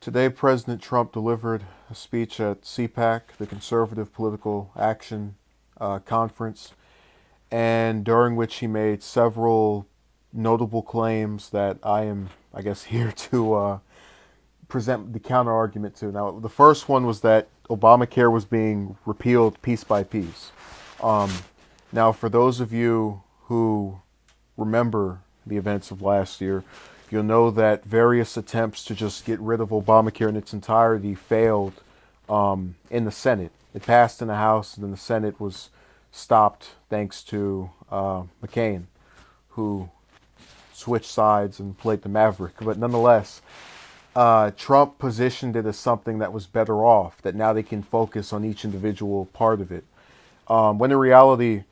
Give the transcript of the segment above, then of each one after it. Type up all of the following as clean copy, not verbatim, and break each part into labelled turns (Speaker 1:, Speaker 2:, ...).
Speaker 1: Today, President Trump delivered a speech at CPAC, the Conservative Political Action Conference, and during which he made several notable claims that I am, I guess, here to present the counter argument to. Now, the first one was that Obamacare was being repealed piece by piece. Um, Now, for those of you who remember the events of last year, you'll know that various attempts to just get rid of Obamacare in its entirety failed in the Senate. It passed in the House, and then the Senate was stopped thanks to McCain, who switched sides and played the Maverick. But nonetheless, Trump positioned it as something that was better off, that now they can focus on each individual part of it. When in reality,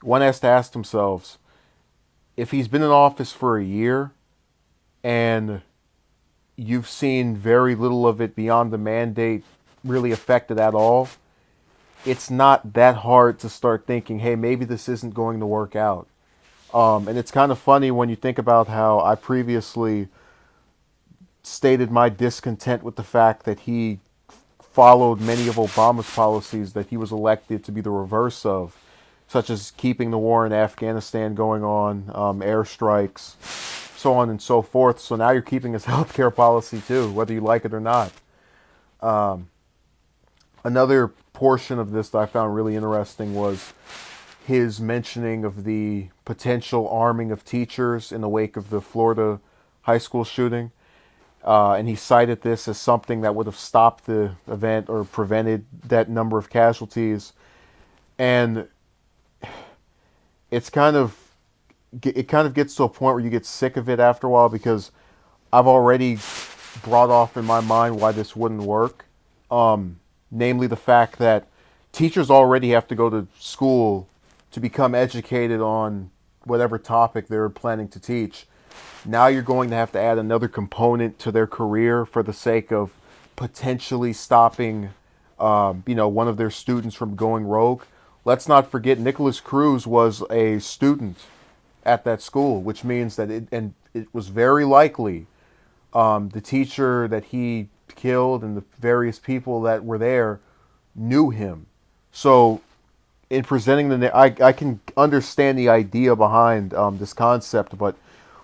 Speaker 1: one has to ask themselves, if he's been in office for a year and you've seen very little of it beyond the mandate really affected at all, it's not that hard to start thinking, hey, maybe this isn't going to work out. And it's kind of funny when you think about how I previously stated my discontent with the fact that he followed many of Obama's policies that he was elected to be the reverse of, such as keeping the war in Afghanistan going on, airstrikes, so on and so forth. So now you're keeping his healthcare policy too, whether you like it or not. Another portion of this that I found really interesting was his mentioning of the potential arming of teachers in the wake of the Florida high school shooting. And he cited this as something that would have stopped the event or prevented that number of casualties. And it kind of gets to a point where you get sick of it after a while, because I've already brought off in my mind why this wouldn't work. Namely the fact that teachers already have to go to school to become educated on whatever topic they're planning to teach. Now you're going to have to add another component to their career for the sake of potentially stopping, one of their students from going rogue. Let's not forget Nicholas Cruz was a student at that school, which means that it was very likely the teacher that he killed and the various people that were there knew him. So in presenting I can understand the idea behind this concept, but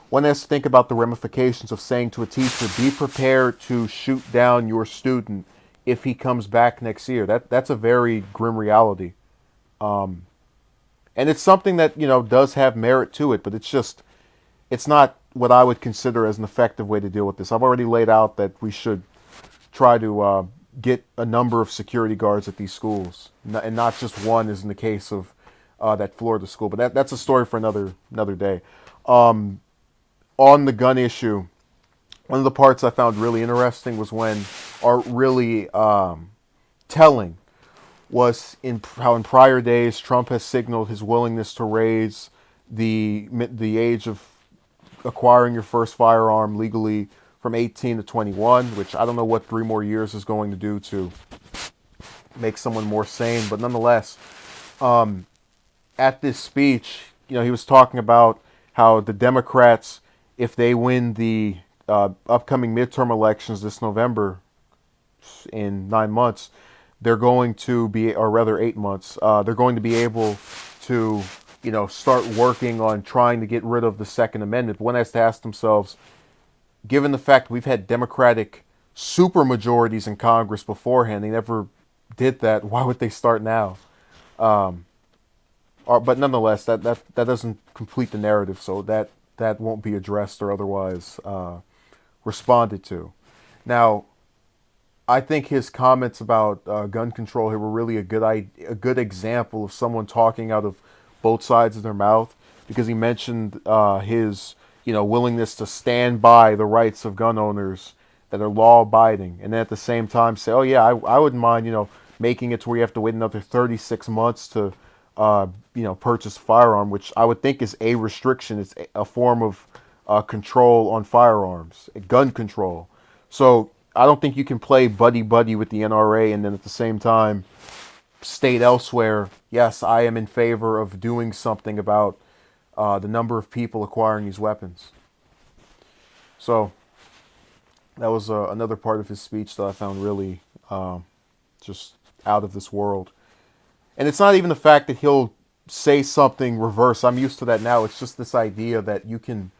Speaker 1: one has to think about the ramifications of saying to a teacher, be prepared to shoot down your student if he comes back next year. That's a very grim reality. And it's something that, does have merit to it, but it's not what I would consider as an effective way to deal with this. I've already laid out that we should try to get a number of security guards at these schools, and not just one, as in the case of that Florida school. But that's a story for another day. On the gun issue, one of the parts I found really interesting was really telling was how in prior days Trump has signaled his willingness to raise the age of acquiring your first firearm legally from 18 to 21, which I don't know what 3 more years is going to do to make someone more sane. But nonetheless, at this speech, he was talking about how the Democrats, if they win the upcoming midterm elections this November, in 9 months, they're going to be, or rather 8 months, they're going to be able to, start working on trying to get rid of the Second Amendment. But one has to ask themselves, given the fact we've had Democratic supermajorities in Congress beforehand, they never did that. Why would they start now? But nonetheless, that doesn't complete the narrative, so that won't be addressed or otherwise responded to. Now, I think his comments about gun control here were really a good example of someone talking out of both sides of their mouth, because he mentioned his willingness to stand by the rights of gun owners that are law abiding, and then at the same time say, oh yeah, I wouldn't mind making it to where you have to wait another 36 months to purchase a firearm, which I would think is a restriction. It's a form of control on firearms, gun control. So I don't think you can play buddy-buddy with the NRA and then at the same time state elsewhere, yes, I am in favor of doing something about the number of people acquiring these weapons. So That was another part of his speech that I found really just out of this world. And it's not even the fact that he'll say something reverse. I'm used to that now. It's just this idea that you can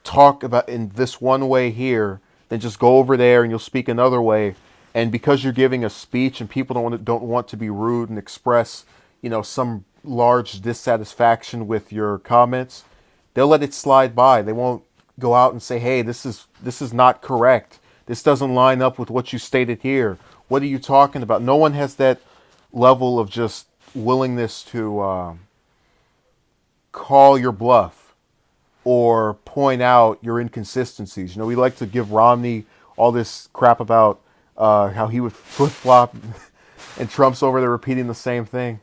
Speaker 1: talk about in this one way here, then just go over there and you'll speak another way. And because you're giving a speech and people don't want to be rude and express, some large dissatisfaction with your comments, they'll let it slide by. They won't go out and say, "Hey, this is not correct. This doesn't line up with what you stated here. What are you talking about?" No one has that level of just willingness to call your bluff or point out your inconsistencies. We like to give Romney all this crap about how he would flip flop, and Trump's over there repeating the same thing.